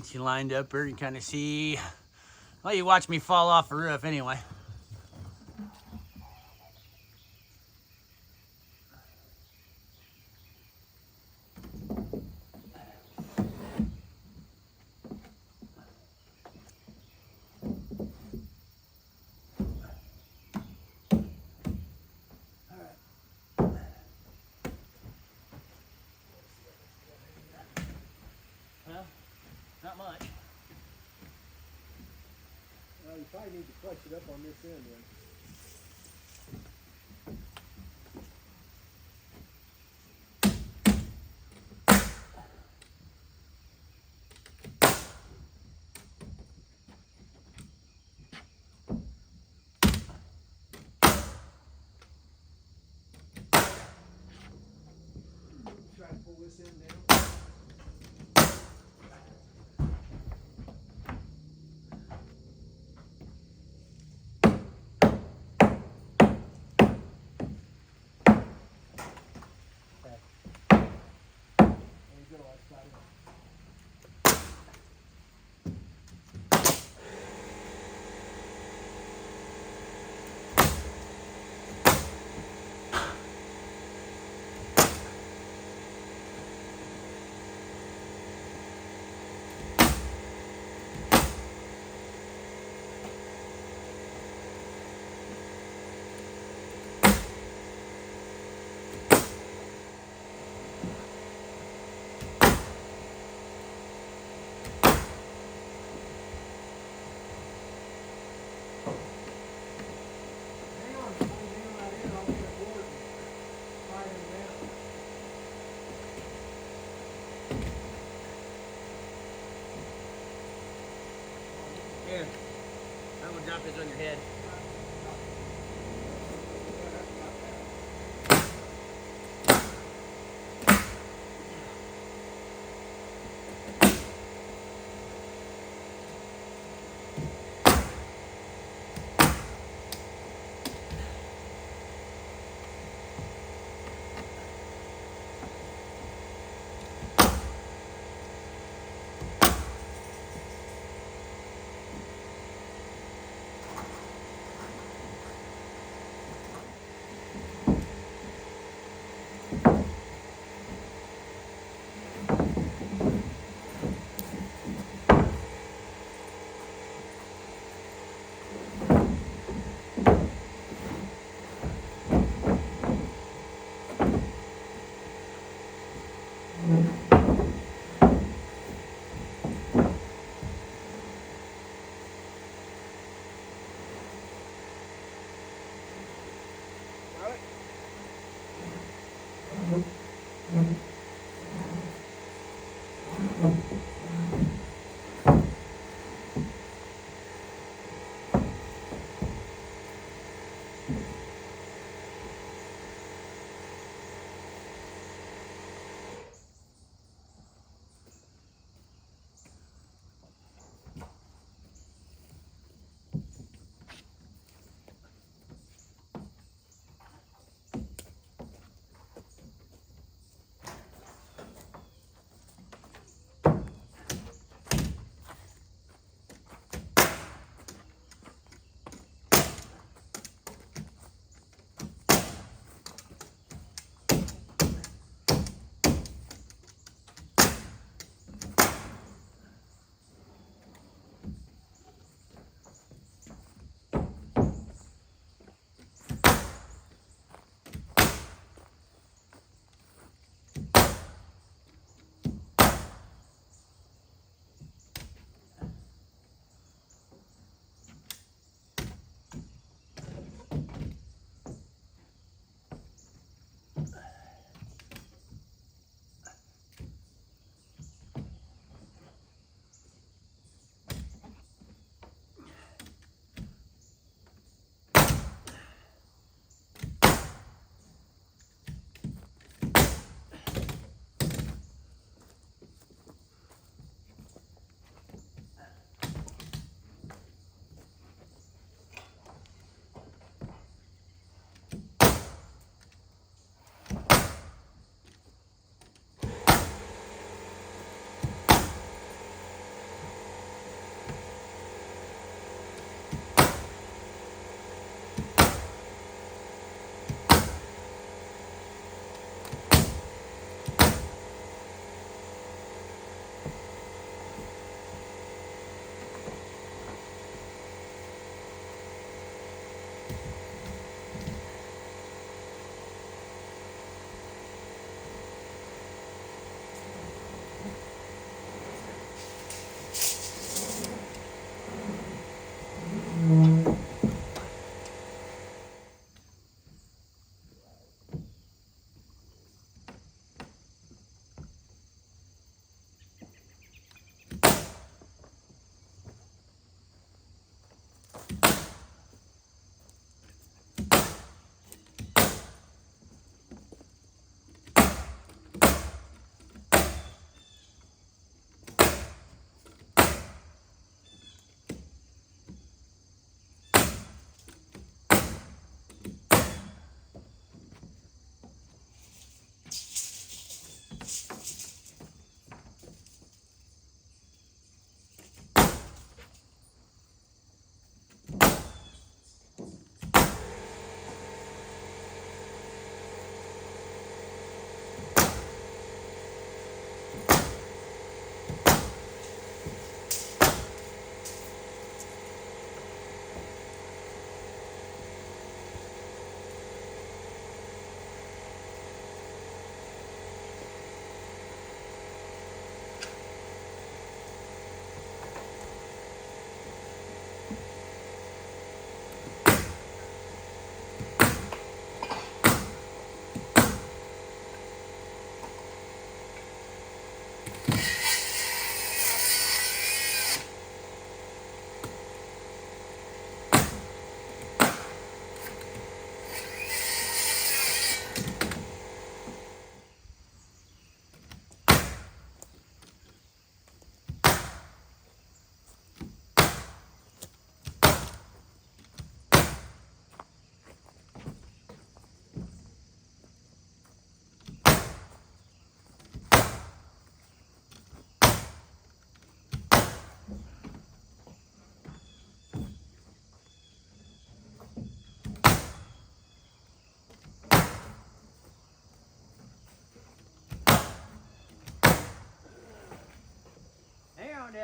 Get you lined up here and kind of see. Well, you watch me fall off the roof anyway. Well, not much. Well, you probably need to flush it up on this end then. Try to pull this end down. Here, I'm gonna drop this on your head.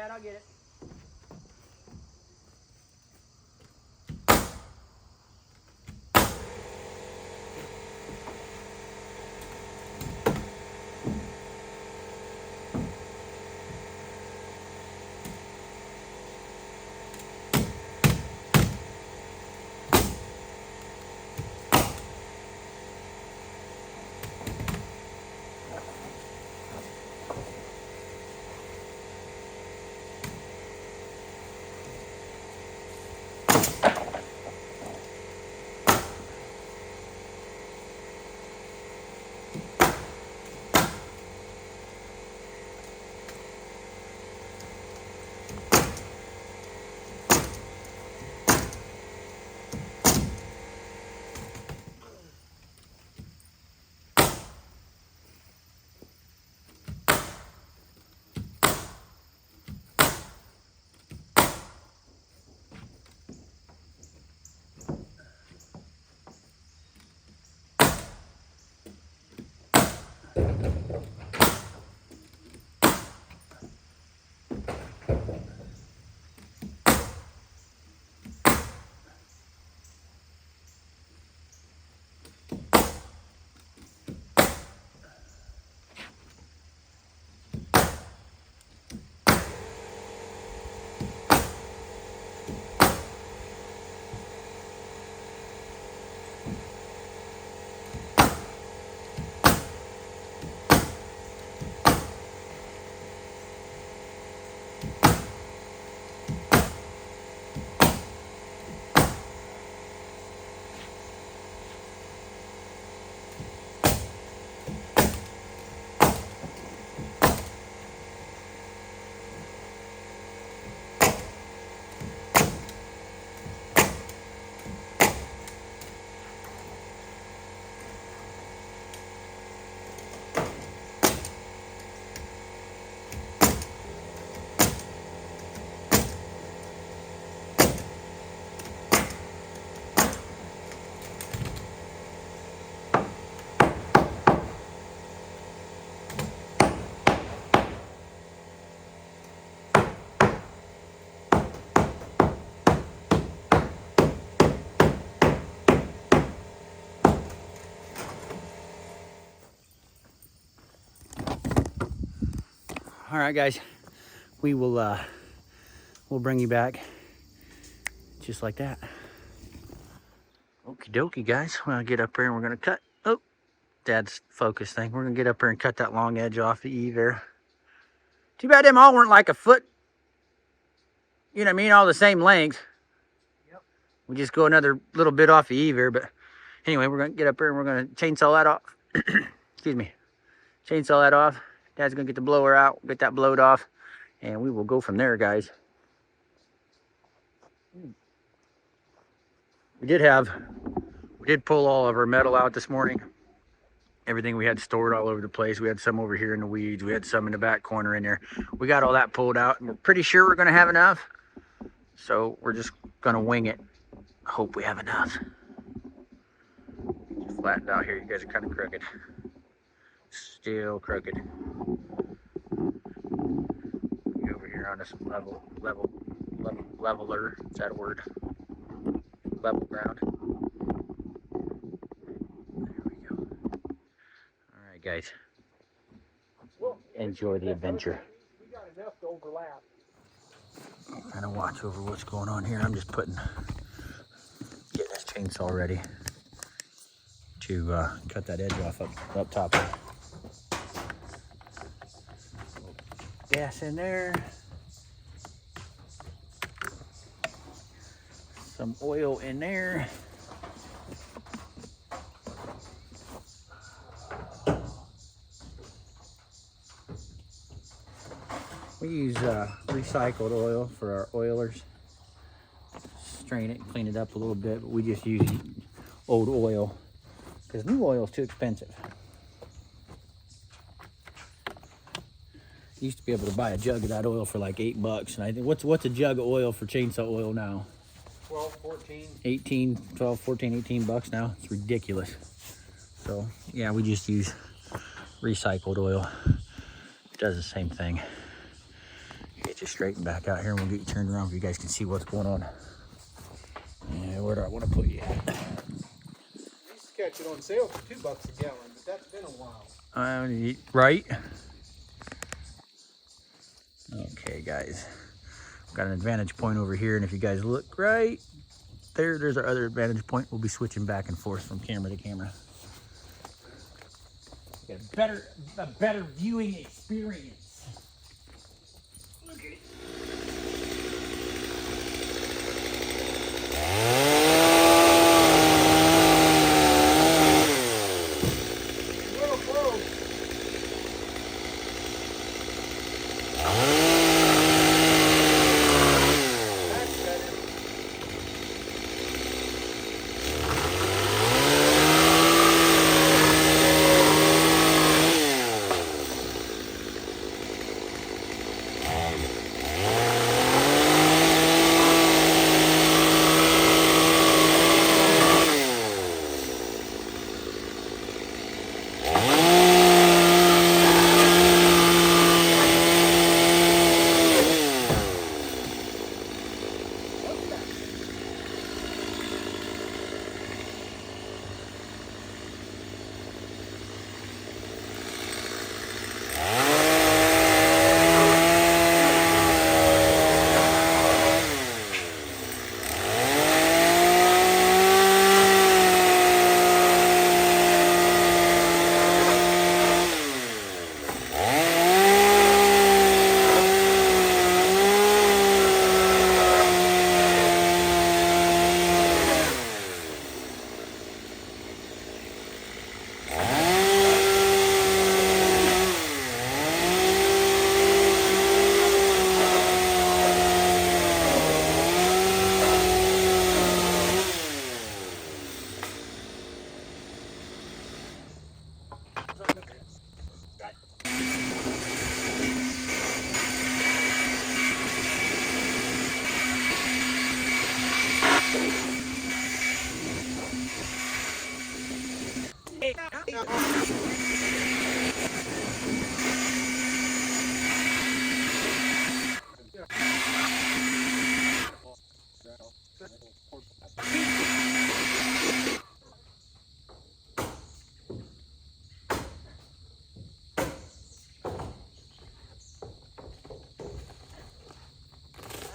Dad. I'll get it. All right, guys, we will we'll bring you back just like that. Okie dokie, guys. We're gonna get up here and we're gonna cut. Oh, Dad's focus thing. We're gonna get up here and cut that long edge off the eave there. Too bad them all weren't like a foot. You know what I mean? All the same length. Yep. We just go another little bit off the eave here, but anyway, we're gonna get up here and we're gonna chainsaw that off. Excuse me. Chainsaw that off. Dad's gonna get the blower out, get that blowed off, and we will go from there, guys. We did pull all of our metal out this morning. Everything we had stored all over the place. We had some over here in the weeds. We had some in the back corner in there. We got all that pulled out, and we're pretty sure we're gonna have enough. So we're just gonna wing it. Hope we have enough. Flattened out here. You guys are kind of crooked. Still crooked. Get over here on this leveler. Is that a word? Level ground. There we go. All right, guys. Enjoy the adventure. We got enough to overlap. Kind of watch over what's going on here. I'm just getting this chainsaw ready to cut that edge off up top. Gas in there. Some oil in there. We use recycled oil for our oilers. Strain it, clean it up a little bit, but we just use old oil because new oil is too expensive. Used to be able to buy a jug of that oil for like $8, and I think what's a jug of oil for chainsaw oil now? 12, 14. 18, 12, 14, 18 bucks now. It's ridiculous. So yeah, we just use recycled oil. It does the same thing. It's get you straightened back out here and we'll get you turned around so you guys can see what's going on. Yeah, where do I want to put you at? I used to catch it on sale for $2 a gallon, but that's been a while. Right? Okay, guys. Got an advantage point over here, and if you guys look right there's our other advantage point. We'll be switching back and forth from camera to camera. Get a better viewing experience. Look at it.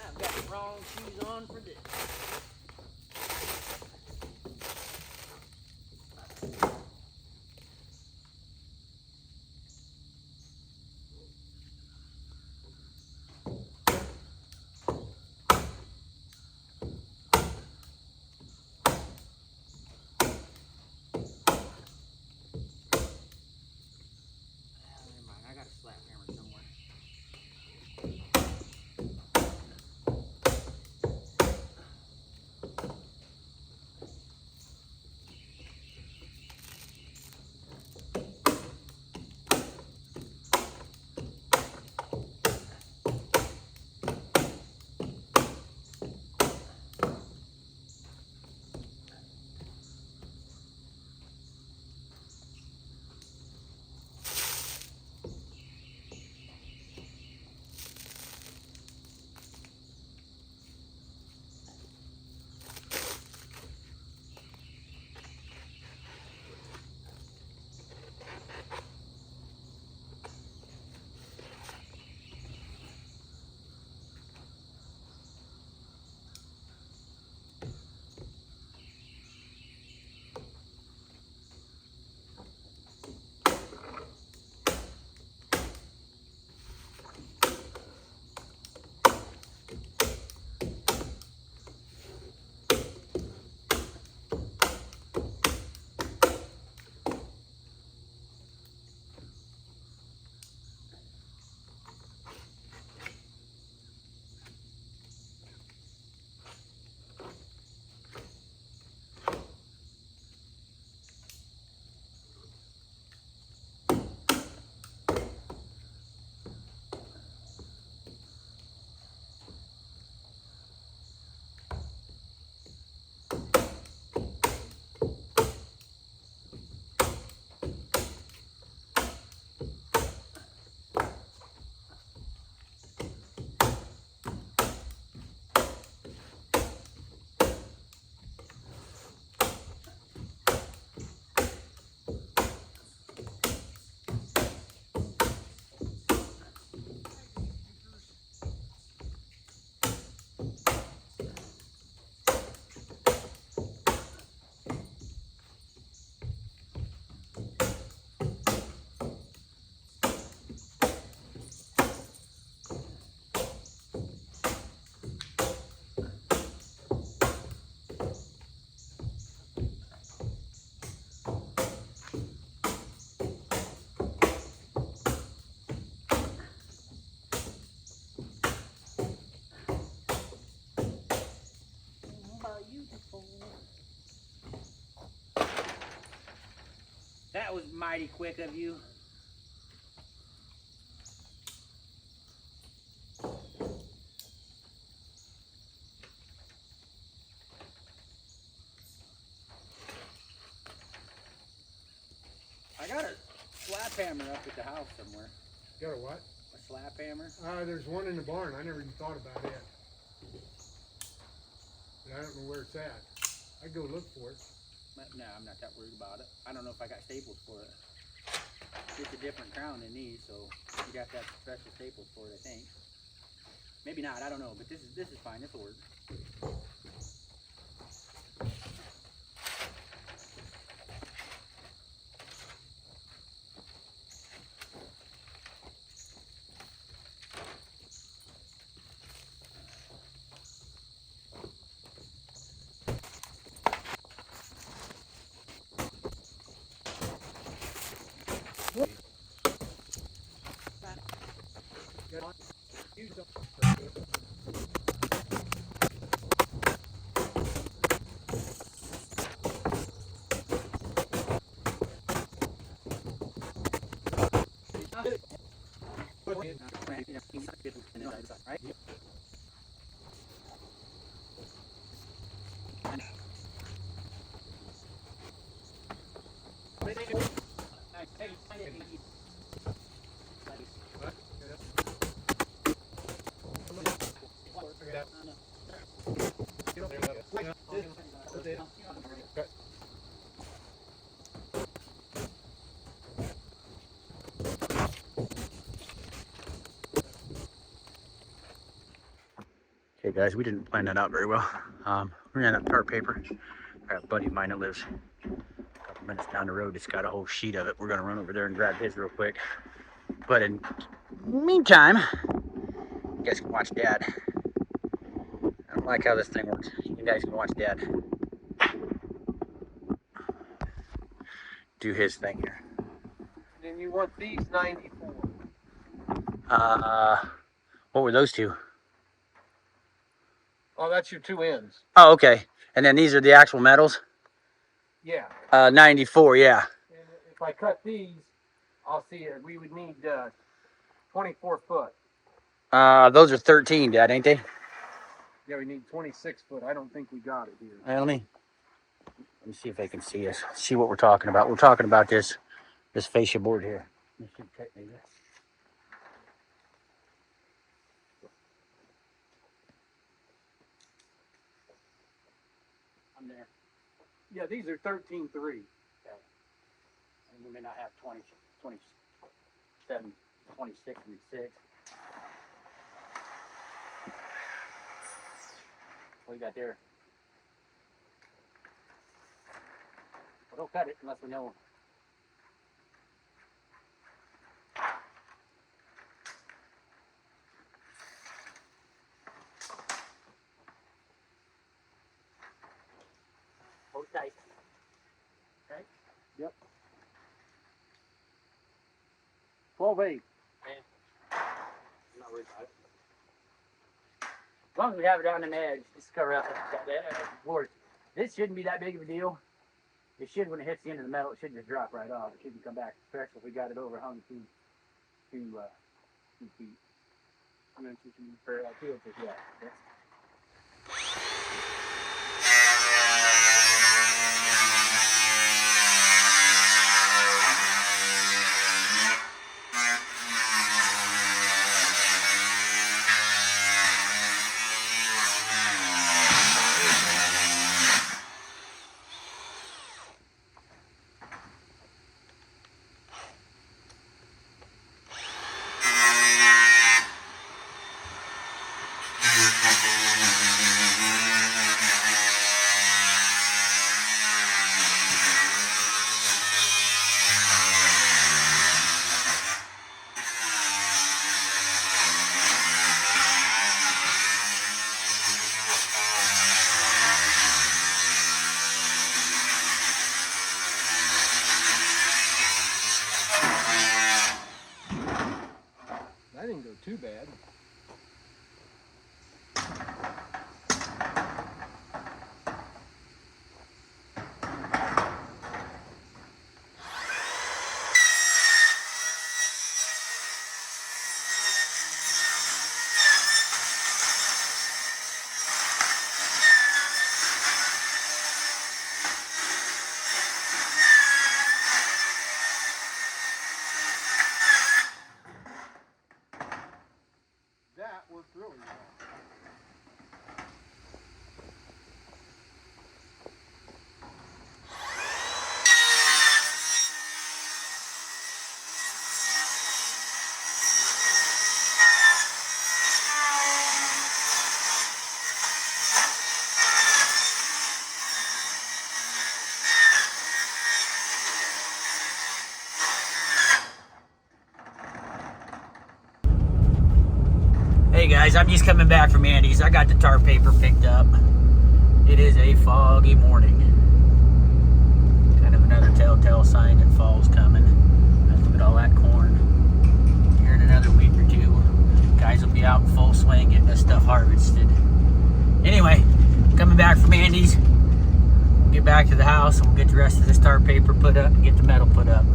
I've got the wrong shoes on for this. Never mind, I got a slap hammer somewhere. That was mighty quick of you. I got a slap hammer up at the house somewhere. You got a what? A slap hammer? There's one in the barn. I never even thought about it. But I don't know where it's at. I'd go look for it. No, I'm not that worried about it. I don't know if I got staples for it. It's a different crown than these, so you got to have special staples for it, I think. Maybe not, I don't know, but this is fine, this will work. Okay guys, we didn't plan that out very well. We ran out of tar paper. I got a buddy of mine that lives a couple minutes down the road. It's got a whole sheet of it. We're gonna run over there and grab his real quick. But in the meantime, you guys can watch Dad. I don't like how this thing works. You guys can watch Dad do his thing here. And you want these 94. What were those two? Oh, that's your two ends. Oh, okay. And then these are the actual metals? Yeah. 94, yeah. And if I cut these, I'll see it. We would need 24 foot. Those are 13, Dad, ain't they? Yeah, we need 26 foot. I don't think we got it here. Let me see if they can see us. See what we're talking about. We're talking about this fascia board here. This should technically be. I'm there. Yeah, these are 13.3. Okay. And we may not have 20, 27, 26, and 6. What you got there? Well, don't cut it unless we know. Hold tight. Okay? Yep. 12.8. I'm not worried about it. As long as we have it on an edge, just cover up that board. This shouldn't be that big of a deal. It should, when it hits the end of the metal, it should just drop right off. It shouldn't come back, especially if we got it overhung two feet. And then 2 inches, yeah. that worked really well. Hey guys, I'm just coming back from Andy's. I got the tar paper picked up. It is a foggy morning. Kind of another telltale sign that fall's coming. Look at all that corn. Here in another week or two, guys will be out in full swing getting this stuff harvested. Anyway, coming back from Andy's. We'll get back to the house and we'll get the rest of this tar paper put up and get the metal put up.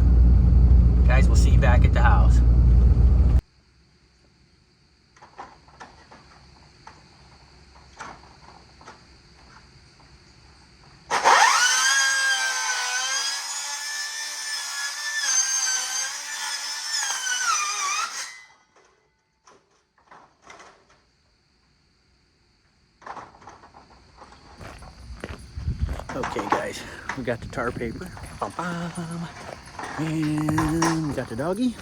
Guys, we'll see you back at the house. Okay guys, we got the tar paper, and we got the doggy.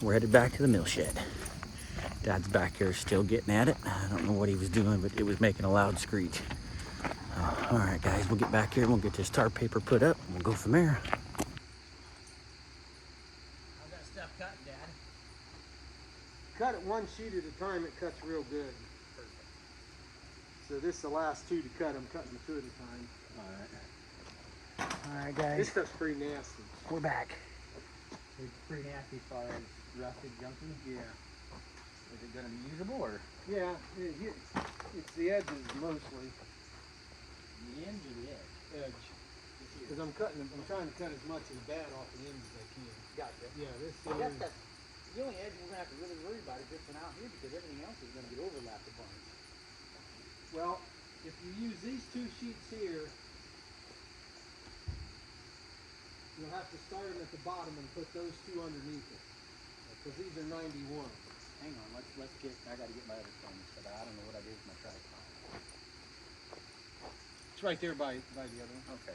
We're headed back to the mill shed. Dad's back here still getting at it. I don't know what he was doing, but it was making a loud screech. All right guys, we'll get back here and we'll get this tar paper put up and we'll go from there. How's that stuff cut, Dad? Cut it one sheet at a time, it cuts real good. Perfect. So this is the last two to cut. I'm cutting two at a time. All right guys, This stuff's pretty nasty. we're back. It's pretty nasty as far as rusted, junky. Yeah. Is it going to be usable or Yeah, it's the edges mostly. the ends or the edge? Edge. Because I'm trying to cut as much of the bad off the ends as I can. Gotcha. Yeah, this I guess is. that's the only edge we're going to have to really worry about is this one out here because everything else is going to get overlapped a bunch. Well, if you use these two sheets here, you'll have to start them at the bottom and put those two underneath it. Because these are 91. Hang on, let's get, I got to get my other phone set. I don't know what I did with my tripod. It's right there by the other one. Okay.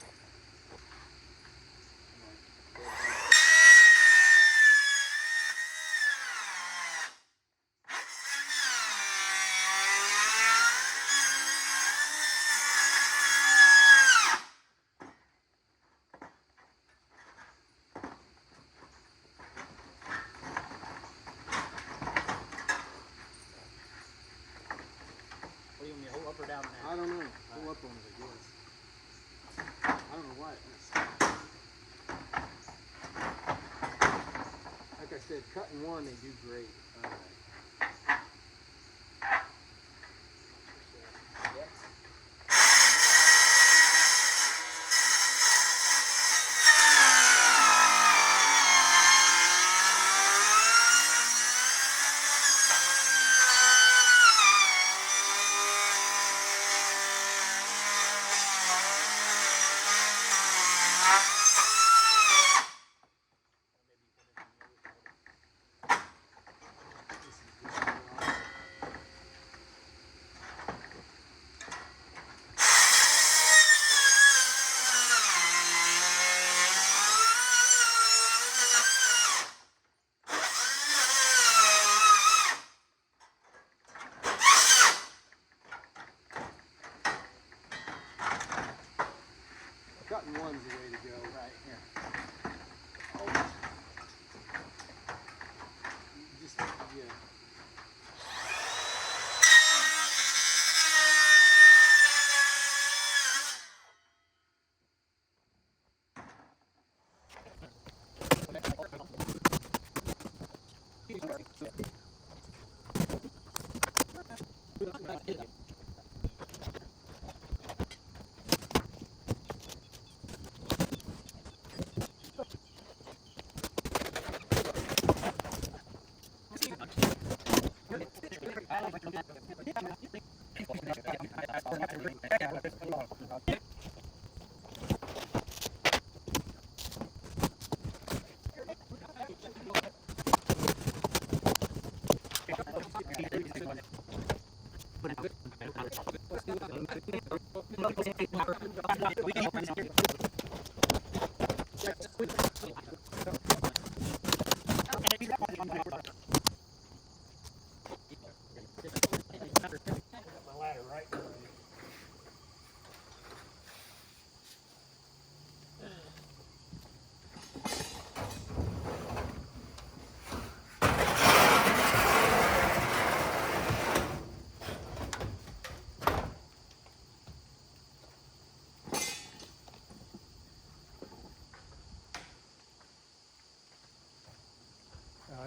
What do you want me to hold up or down there? I don't know. Pull up on it, I guess. I don't know why it missed. Like I said, cutting one, they do great. Cutting one's the way to go. Right here. Just, yeah.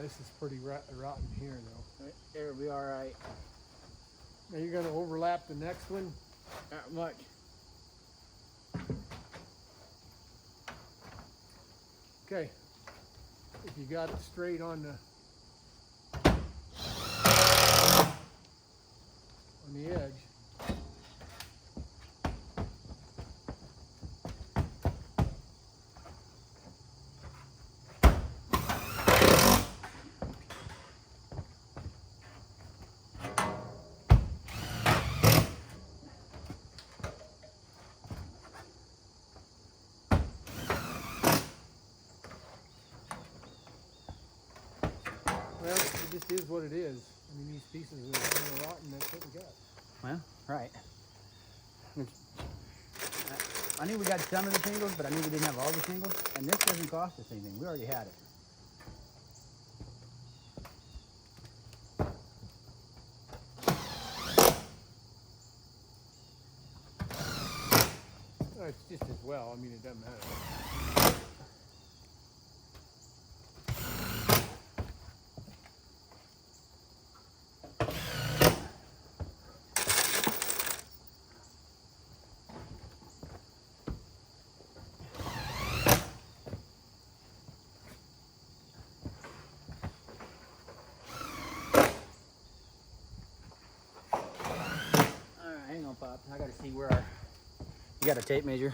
This is pretty rotten here now. It'll be all right. Now you're going to overlap the next one. Not much. Okay. If you got it straight on the edge. Well, it just is what it is. I mean, these pieces are kind of rotten. That's what we got. Well, right. I knew we got some of the shingles, but I knew we didn't have all the shingles. And this doesn't cost us anything. We already had it. Oh, it's just as well. I mean, it doesn't matter. Hang on, Pop. I gotta see where our... You got a tape measure?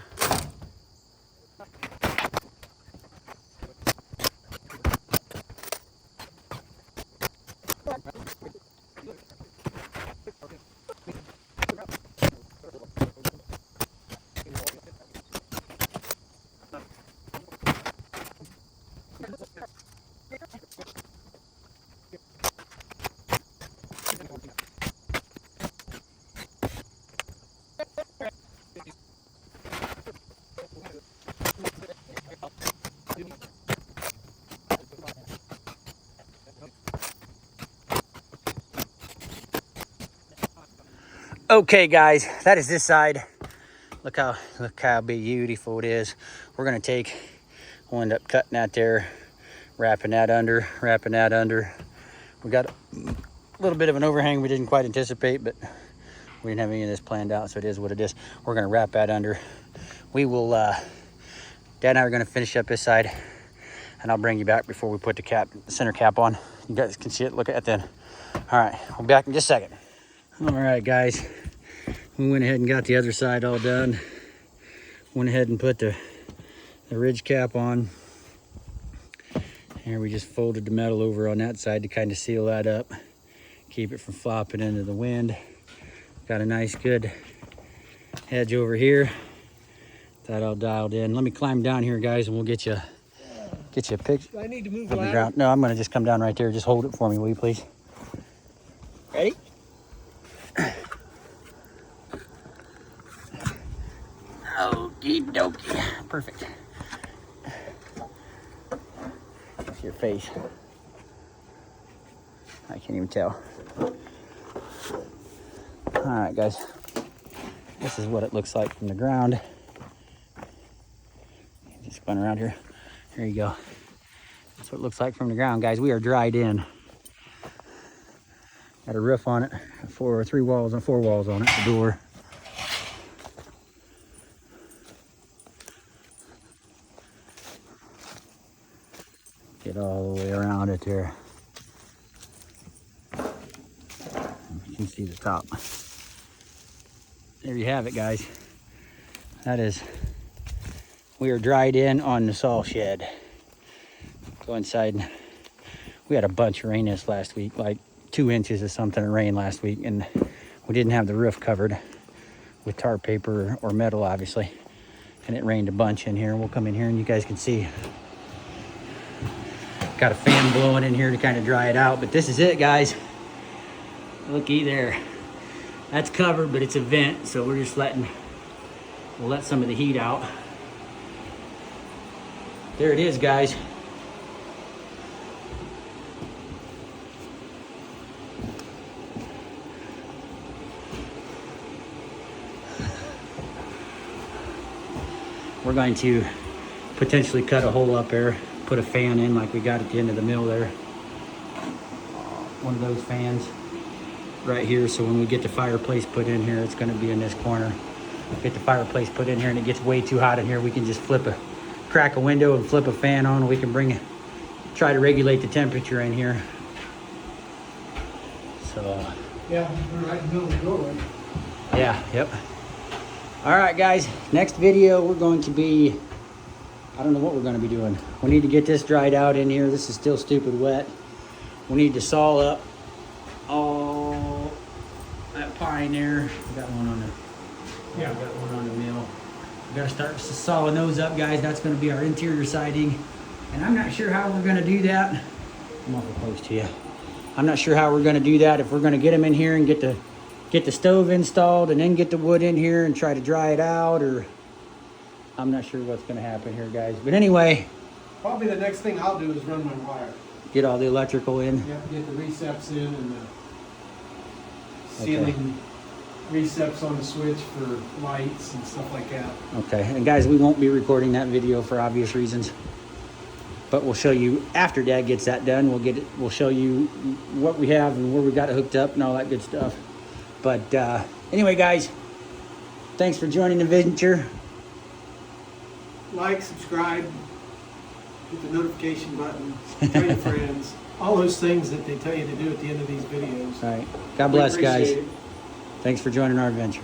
Okay, guys, that is this side. Look how beautiful it is. We're gonna we'll end up cutting that there, wrapping that under. We got a little bit of an overhang we didn't quite anticipate, but we didn't have any of this planned out, so it is what it is. We're gonna wrap that under. We will, Dad and I are gonna finish up this side, and I'll bring you back before we put the center cap on. You guys can see it, look at that then. All right, we'll be back in just a second. All right, guys, we went ahead and got the other side all done. Went ahead and put the ridge cap on. Here we just folded the metal over on that side to kind of seal that up, keep it from flopping into the wind. Got a nice good edge over here. That all dialed in. Let me climb down here, guys, and we'll get you a picture. Do I need to move Of the ground. No, I'm gonna just come down right there. Just hold it for me, will you please? Ready? Okie dokie. Perfect. It's your face. I can't even tell. All right, guys. This is what it looks like from the ground. Just spun around here. There you go. That's what it looks like from the ground, guys. We are dried in. Got a roof on it, four walls on it, the door. Get all the way around it there. You can see the top. There you have it, guys. That is, we are dried in on the saw shed. Go inside. We had a bunch of rain this last week, like 2 inches of something of rain last week, and we didn't have the roof covered with tar paper or metal, obviously. And it rained a bunch in here. We'll come in here and you guys can see. Got a fan blowing in here to kind of dry it out, but this is it, guys. Looky there. That's covered, but it's a vent, so we'll let some of the heat out. There it is, guys. We're going to potentially cut a hole up there, put a fan in like we got at the end of the mill there. One of those fans right here, so when we get the fireplace put in here, it's going to be in this corner. Get the fireplace put in here and it gets way too hot in here, we can just crack a window and flip a fan on. We can try to regulate the temperature in here. So Yeah, we're right in the middle of the doorway. yeah, yep. All right, guys, next video we're going to be, I don't know what we're going to be doing. We need to get this dried out in here. This is still stupid wet. We need to saw up all that pine there. We got one on the, yeah, we got one on the mill. We got to start sawing those up, guys. That's going to be our interior siding. And I'm not sure how we're going to do that. I'm awful close to you. I'm not sure how we're going to do that. If we're going to get them in here and get the stove installed and then get the wood in here and try to dry it out, or I'm not sure what's going to happen here, guys. But anyway, Probably the next thing I'll do is run my wire. get all the electrical in. You have to get the receps in and the ceiling receps on the switch for lights and stuff like that. Okay, and guys, we won't be recording that video for obvious reasons, but we'll show you after Dad gets that done. We'll show you what we have and where we got it hooked up and all that good stuff. But anyway, guys, thanks for joining the venture. Like, subscribe, hit the notification button, tell your friends, all those things that they tell you to do at the end of these videos. All right, God bless, guys. Appreciate it. Thanks for joining our adventure.